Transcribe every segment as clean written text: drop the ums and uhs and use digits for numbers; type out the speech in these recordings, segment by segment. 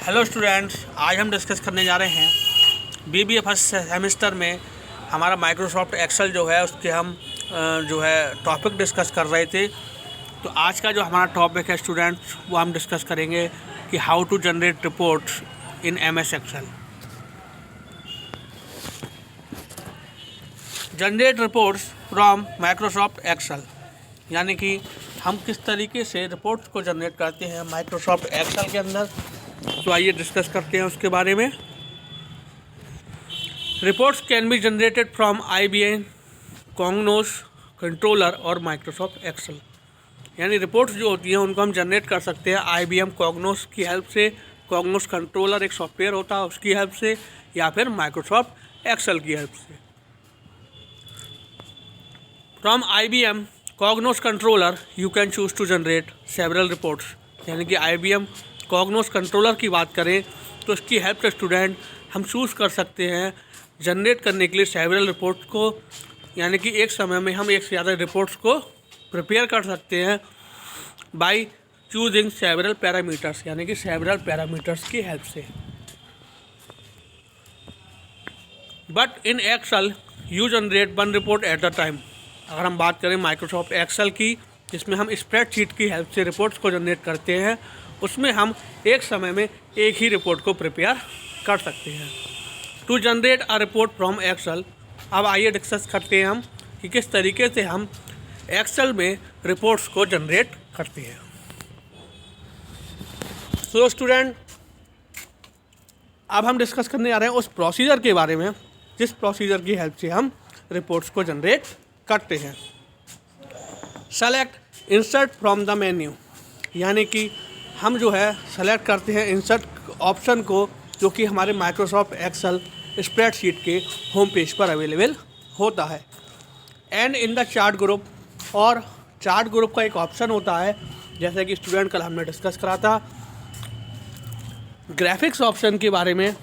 Hello students, आज हम discuss करने जा रहे हैं बीबीए फर्स्ट सेमेस्टर में हमारा माइक्रोसॉफ्ट एक्सेल जो है उसके हम टॉपिक डिस्कस कर रहे थे। तो आज का जो हमारा टॉपिक है स्टूडेंट्स वो हम डिस्कस करेंगे कि how to generate reports in MS Excel. Generate reports from Microsoft Excel, यानी कि हम किस तरीके से रिपोर्ट्स को जनरेट करते हैं माइक्रोसॉफ्ट एक्सेल के अंदर। तो आइए डिस्कस करते हैं उसके बारे में। Reports can be generated from IBM, Cognos, controller और माइक्रोसॉफ्ट एक्सेल। यानी रिपोर्ट्स जो होती हैं उनको हम जनरेट कर सकते हैं IBM कॉग्नोस की हेल्प से, कॉग्नोस कंट्रोलर एक सॉफ्टवेयर होता है उसकी हेल्प से, या फिर माइक्रोसॉफ्ट एक्सेल की हेल्प से। From IBM Cognos controller you can choose to generate several reports. यानी कि IBM कॉग्नोस कंट्रोलर की बात करें तो इसकी हेल्प से स्टूडेंट हम चूज़ कर सकते हैं जनरेट करने के लिए सेवरल रिपोर्ट्स को। यानी कि एक समय में हम एक से ज़्यादा रिपोर्ट्स को प्रिपेयर कर सकते हैं बाय चूजिंग सेवरल पैरामीटर्स, यानी कि सेवरल पैरामीटर्स की हेल्प से। But in Excel you generate one report at the time. अगर हम बात करें माइक्रोसॉफ्ट एक्सेल की, जिसमें हम स्प्रेडशीट की हेल्प से रिपोर्ट्स को जनरेट करते हैं, उसमें हम एक समय में एक ही रिपोर्ट को प्रिपेयर कर सकते हैं। To generate a report from Excel, अब आइए डिस्कस करते हैं हम कि किस तरीके से हम एक्सेल में रिपोर्ट्स को जनरेट करते हैं। सो स्टूडेंट, अब हम डिस्कस करने जा रहे हैं उस प्रोसीजर के बारे में जिस प्रोसीजर की हेल्प से हम रिपोर्ट्स को जनरेट करते हैं। Select insert from the menu, यानी कि हम जो है सेलेक्ट करते हैं इंसर्ट ऑप्शन को, जो कि हमारे माइक्रोसॉफ्ट एक्सेल स्प्रेडशीट के होम पेज पर अवेलेबल होता है। And in the chart group, और चार्ट ग्रुप का एक ऑप्शन होता है, जैसे कि स्टूडेंट कल हमने डिस्कस करा था ग्राफिक्स ऑप्शन के बारे में।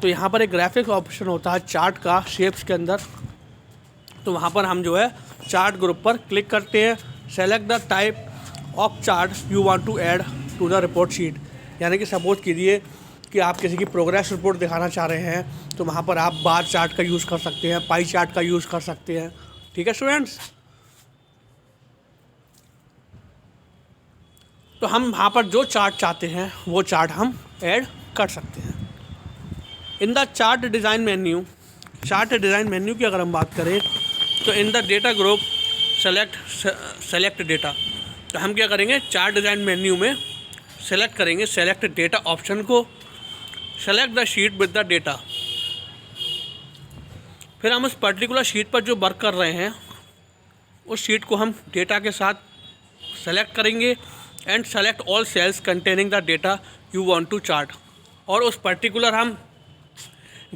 तो यहाँ पर एक ग्राफिक्स ऑप्शन होता है चार्ट का शेप्स के अंदर। तो वहाँ पर हम जो है चार्ट ग्रुप पर क्लिक करते हैं। Select the type of chart you want to add to the report sheet, यानी कि सपोज कीजिए कि आप किसी की प्रोग्रेस रिपोर्ट दिखाना चाह रहे हैं, तो वहाँ पर आप बार चार्ट का यूज़ कर सकते हैं, पाई चार्ट का यूज़ कर सकते हैं। ठीक है स्टूडेंट्स, तो हम वहाँ पर जो चार्ट चाहते हैं वो चार्ट हम ऐड कर सकते हैं। In the chart design menu, chart design menu की अगर हम बात करें तो in the data group select data. तो हम क्या करेंगे, चार्ट डिज़ाइन मेन्यू में सेलेक्ट करेंगे सेलेक्ट डेटा ऑप्शन को। Select the sheet with the data, फिर हम उस पर्टिकुलर शीट पर जो वर्क कर रहे हैं उस शीट को हम डेटा के साथ सेलेक्ट करेंगे। And select all cells containing the data you want to chart, और उस पर्टिकुलर हम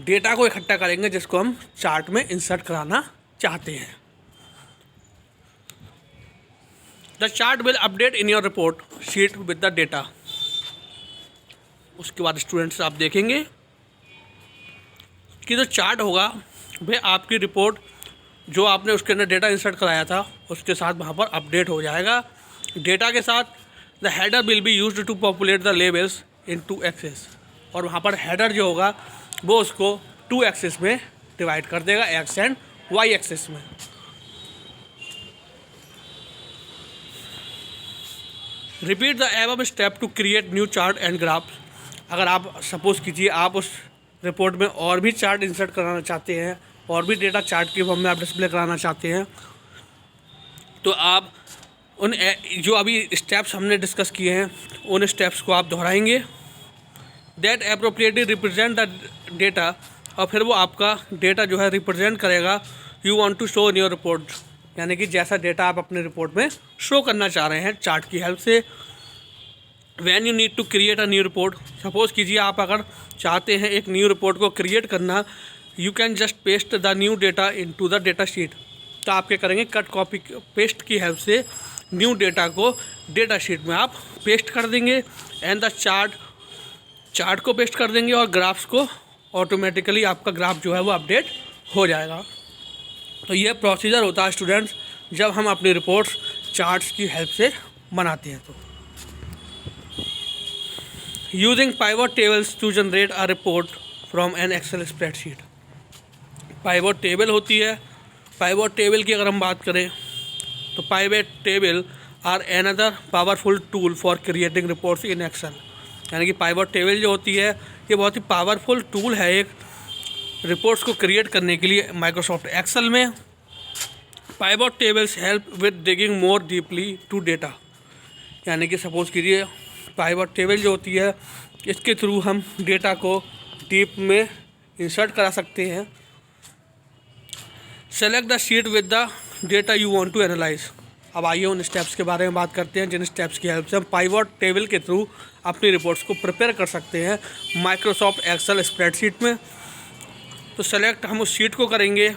डेटा को इकट्ठा करेंगे जिसको हम चार्ट में इंसर्ट कराना चाहते हैं। The chart will update in your report sheet with the data. उसके बाद स्टूडेंट्स आप देखेंगे कि जो चार्ट होगा वह आपकी रिपोर्ट जो आपने उसके अंदर डेटा इंसर्ट कराया था उसके साथ वहाँ पर अपडेट हो जाएगा डेटा के साथ। The header will be used to populate the labels in 2 axes, और वहाँ पर हेडर जो होगा वो उसको 2 एक्सेस में डिवाइड कर देगा, एक्स एंड वाई एक्सेस में। Repeat the above step to create new chart and graph. अगर आप सपोज कीजिए आप उस रिपोर्ट में और भी चार्ट इंसर्ट कराना चाहते हैं और भी डेटा चार्ट के फॉर्म में आप डिस्प्ले कराना चाहते हैं, तो आप उन जो अभी स्टेप्स हमने डिस्कस किए हैं उन स्टेप्स को आप दोहराएंगे। That appropriately represent the data, और फिर वो आपका डेटा जो है रिप्रेजेंट करेगा you want to show in your report, यानी कि जैसा डेटा आप अपने रिपोर्ट में शो करना चाह रहे हैं चार्ट की हेल्प से। When you need to create a new report, suppose कीजिए आप अगर चाहते हैं एक न्यू रिपोर्ट को क्रिएट करना, you can just paste the new data into the data sheet. तो आप क्या करेंगे, कट कॉपी पेस्ट की हेल्प से न्यू डेटा को डेटा शीट में आप पेस्ट कर देंगे। एंड द चार्ट को पेस्ट कर देंगे और ग्राफ्स को ऑटोमेटिकली आपका ग्राफ जो है वो अपडेट हो जाएगा। तो ये प्रोसीजर होता है स्टूडेंट्स जब हम अपनी रिपोर्ट्स चार्ट्स की हेल्प से बनाते हैं। तो using pivot tables to generate a report from an Excel spreadsheet. Pivot table होती है। पाइवट टेबल की अगर हम बात करें तो pivot table are another powerful tool for creating reports in Excel. यानी कि पाइवट टेबल जो होती है ये बहुत ही पावरफुल टूल है एक रिपोर्ट्स को क्रिएट करने के लिए माइक्रोसॉफ्ट एक्सेल में। Pivot tables help with digging more deeply to data. यानी कि सपोज कीजिए पाइवट टेबल जो होती है इसके थ्रू हम डेटा को डीप में इंसर्ट करा सकते हैं। Select the sheet with the data you want to analyse. अब आइए उन स्टेप्स के बारे में बात करते हैं जिन स्टेप्स की हेल्प से हम पाइवट टेबल के थ्रू अपनी रिपोर्ट्स को प्रिपेयर कर सकते हैं माइक्रोसॉफ्ट एक्सेल स्प्रेडशीट में। तो सेलेक्ट हम उस शीट को करेंगे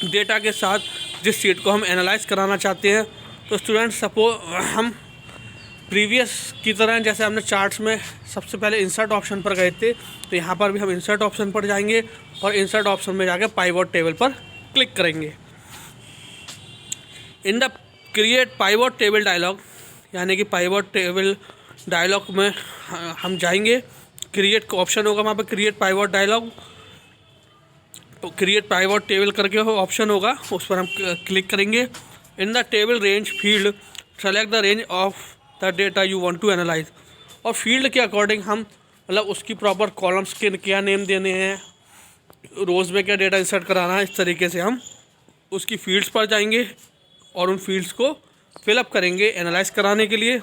डेटा के साथ जिस शीट को हम एनालाइज कराना चाहते हैं। तो स्टूडेंट सपोज हम प्रीवियस की तरह जैसे हमने चार्ट्स में सबसे पहले इंसर्ट ऑप्शन पर गए थे तो यहाँ पर भी हम इंसर्ट ऑप्शन पर जाएंगे और इंसर्ट ऑप्शन में जाके पाइवट टेबल पर क्लिक करेंगे। In the create pivot table dialog, यानी कि पाइवट टेबल डायलॉग में हम जाएंगे, क्रिएट का ऑप्शन होगा वहाँ पर क्रिएट पाइवट डायलॉग। तो क्रिएट पाइवट टेबल करके ऑप्शन होगा उस पर हम क्लिक करेंगे। In the table range field select the range of the data you want to analyse. और फील्ड के अकॉर्डिंग हम मतलब उसकी प्रॉपर कॉलम्स के क्या नेम देने हैं, रोज़ में क्या डेटा इंसर्ट कराना है, इस तरीके से हम उसकी फील्ड्स पर जाएंगे और उन फील्ड्स को फिलअप करेंगे एनालाइज कराने के लिए।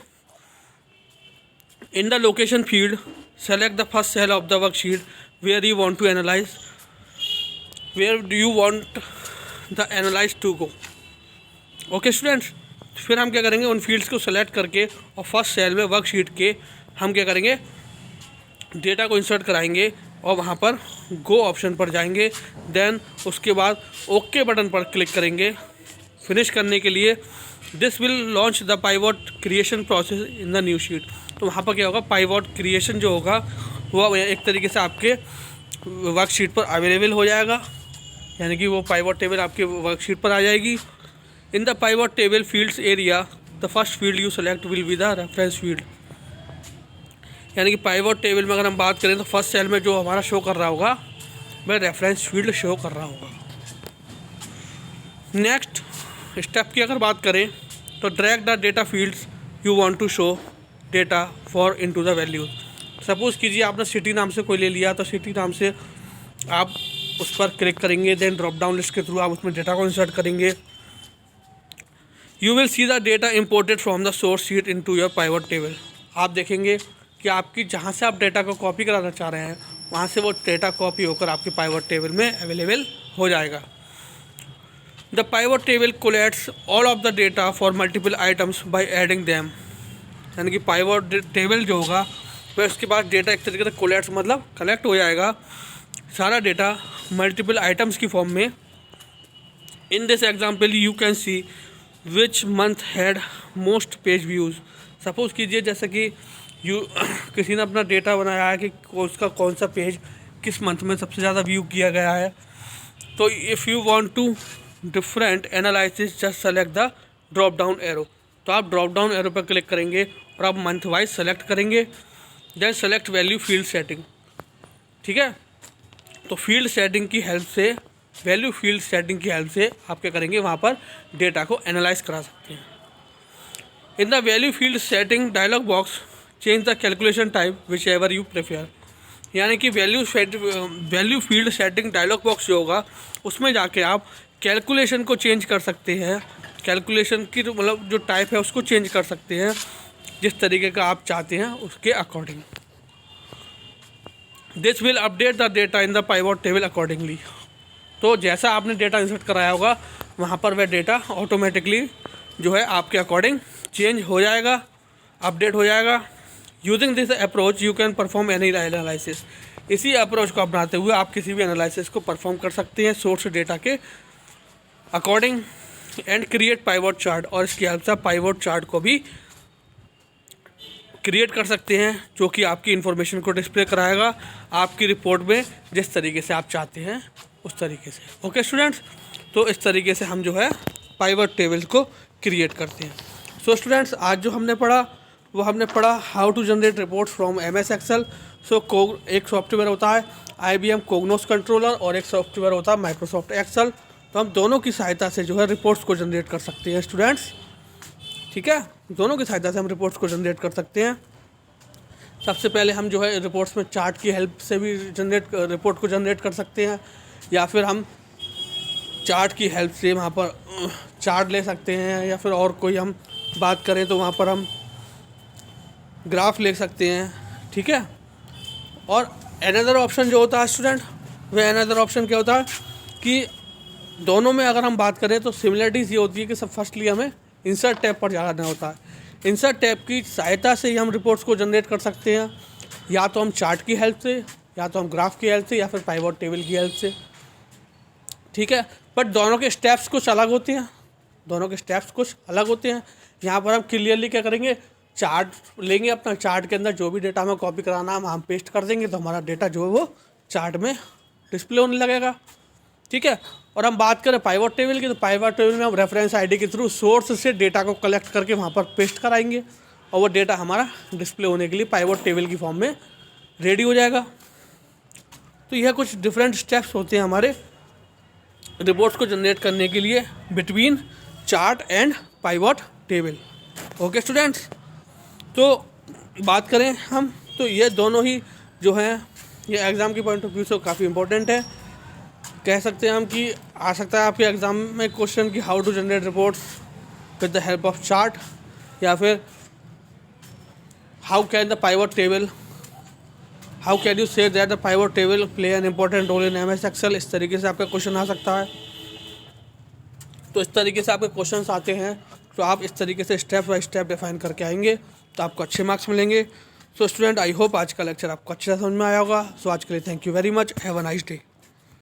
In the location field select the first cell of the worksheet where you want to analyse, where do you want the analyse to go. Okay students, फिर हम क्या करेंगे उन फील्ड्स को सेलेक्ट करके और फर्स्ट सेल में वर्कशीट के हम क्या करेंगे डेटा को इंसर्ट कराएंगे और वहाँ पर गो ऑप्शन पर जाएंगे। देन उसके बाद ओके बटन पर क्लिक करेंगे फिनिश करने के लिए। This will launch the pivot creation process in the new sheet. तो वहाँ पर क्या होगा, पाइवट क्रिएशन जो होगा वो एक तरीके से आपके वर्कशीट पर अवेलेबल हो जाएगा, यानी कि वो पाइवट टेबल आपके वर्कशीट पर आ जाएगी। In the pivot table fields area the first field you select will be the reference field. यानी कि पाइवट टेबल में अगर हम बात करें तो फर्स्ट सेल में जो हमारा शो कर रहा होगा वह रेफरेंस फील्ड शो कर रहा होगा। नेक्स्ट स्टेप की अगर बात करें तो drag the data fields you want to show data for into the values. Suppose कीजिए आपने सिटी नाम से कोई ले लिया तो सिटी नाम से आप उस पर क्लिक करेंगे। देन ड्रॉप डाउन लिस्ट के थ्रू आप उसमें डेटा को इंसर्ट करेंगे। You will see the data imported from the source sheet into your pivot table. आप देखेंगे कि आपकी जहाँ से आप डेटा को कॉपी कराना चाह रहे हैं वहाँ से वो डेटा कॉपी होकर आपके पाइवट टेबल में अवेलेबल हो जाएगा। The pivot table collates all of the data for multiple items by adding them. यानी कि पाइवट टेबल जो होगा वह उसके बाद डेटा एक तरीके से कोलेट्स मतलब कलेक्ट हो जाएगा सारा डेटा मल्टीपल आइटम्स की फॉर्म में। In this example you can see which month had most page views. Suppose कीजिए जैसे कि किसी ने अपना डेटा बनाया है कि उसका कौन सा पेज किस मंथ में सबसे ज़्यादा व्यू किया गया है। तो if you want to different analysis just select the drop down arrow. तो आप ड्रॉप डाउन एरो पर क्लिक करेंगे और आप मंथ वाइज सेलेक्ट करेंगे। Then select value field setting. ठीक है, तो फील्ड सेटिंग की हेल्प से वैल्यू फील्ड सेटिंग की हेल्प से आप क्या करेंगे वहाँ पर डेटा को एनालाइज करा सकते हैं। In the value field setting dialog box change the calculation type whichever you prefer. यानी कि value field setting dialog box जो होगा उसमें जाके आप कैलकुलेशन को चेंज कर सकते हैं। कैलकुलेशन की मतलब जो टाइप है उसको चेंज कर सकते हैं जिस तरीके का आप चाहते हैं उसके according. This will update the data in the pivot table accordingly. तो जैसा आपने डेटा इंसर्ट कराया होगा वहाँ पर वह डेटा ऑटोमेटिकली जो है आपके अकॉर्डिंग चेंज हो जाएगा, अपडेट हो जाएगा। Using this approach you can perform any analysis. इसी अप्रोच को अपनाते हुए आप किसी भी एनालिसिस को परफॉर्म कर सकते हैं सोर्स डेटा के according and create pivot chart. और इसकी हेल्प से पाइवट चार्ट को भी क्रिएट कर सकते हैं जो कि आपकी इन्फॉर्मेशन को डिस्प्ले कराएगा आपकी रिपोर्ट में जिस तरीके से आप चाहते हैं उस तरीके से। ओके स्टूडेंट्स, तो इस तरीके से हम जो है पाइवट टेबल को क्रिएट करते हैं। सो स्टूडेंट्स, आज जो हमने पढ़ा वो हमने पढ़ा how to generate reports from MS Excel. So एक सॉफ्टवेयर होता है IBM कोगनोस कंट्रोलर और एक सॉफ्टवेयर होता है माइक्रोसॉफ्ट एक्सेल। तो हम दोनों की सहायता से जो है रिपोर्ट्स को जनरेट कर सकते हैं स्टूडेंट्स, ठीक है। दोनों की सहायता से हम रिपोर्ट्स को जनरेट कर सकते हैं। सबसे पहले हम जो है रिपोर्ट्स में चार्ट की हेल्प से भी रिपोर्ट को जनरेट कर सकते हैं, या फिर हम चार्ट की हेल्प से वहाँ पर चार्ट ले सकते हैं, या फिर और कोई हम बात करें तो वहाँ पर हम ग्राफ ले सकते हैं, ठीक है। और अनदर ऑप्शन जो होता है स्टूडेंट, वह अनदर ऑप्शन क्या होता है कि दोनों में अगर हम बात करें तो सिमिलरिटीज़ ये होती है कि सब फर्स्टली हमें इंसर्ट टैब पर जाना होता है। इंसर्ट टैब की सहायता से ही हम रिपोर्ट्स को जनरेट कर सकते हैं, या तो हम चार्ट की हेल्प से, या तो हम ग्राफ की हेल्प से, या फिर पाइवट टेबल की हेल्प से, ठीक है। बट दोनों के स्टेप्स कुछ अलग होते हैं, दोनों के स्टेप्स कुछ अलग होते हैं। यहाँ पर हम क्लियरली क्या करेंगे, चार्ट लेंगे, अपना चार्ट के अंदर जो भी डेटा हमें कॉपी कराना है हम पेस्ट कर देंगे, तो हमारा डेटा जो है वो चार्ट में डिस्प्ले होने लगेगा, ठीक है। और हम बात करें पाइवट टेबल की, तो पाइवट टेबल में हम रेफरेंस ID के थ्रू सोर्स से डेटा को कलेक्ट करके वहाँ पर पेस्ट कराएंगे, और वो डेटा हमारा डिस्प्ले होने के लिए पाइवट टेबल की फॉर्म में रेडी हो जाएगा। तो यह कुछ डिफरेंट स्टेप्स होते हैं हमारे रिपोर्ट्स को जनरेट करने के लिए between chart and pivot table. Okay students, तो बात करें हम तो ये दोनों ही जो हैं ये एग्ज़ाम के पॉइंट ऑफ व्यू से काफ़ी इंपॉर्टेंट है। कह सकते हैं हम कि आ सकता है आपके एग्ज़ाम में क्वेश्चन कि how to generate reports with the help of chart, या फिर how can the pivot table, how can you say that the pivot table play an important role in MS Excel. इस तरीके से आपका question आ सकता है। तो इस तरीके से आपके क्वेश्चन आते हैं, तो आप इस तरीके से स्टेप बाय स्टेप डिफाइन करके आएंगे तो आपको अच्छे मार्क्स मिलेंगे। सो स्टूडेंट, आई होप आज का लेक्चर आपको अच्छे से समझ में आया होगा। सो आज के लिए thank you very much, have a nice day.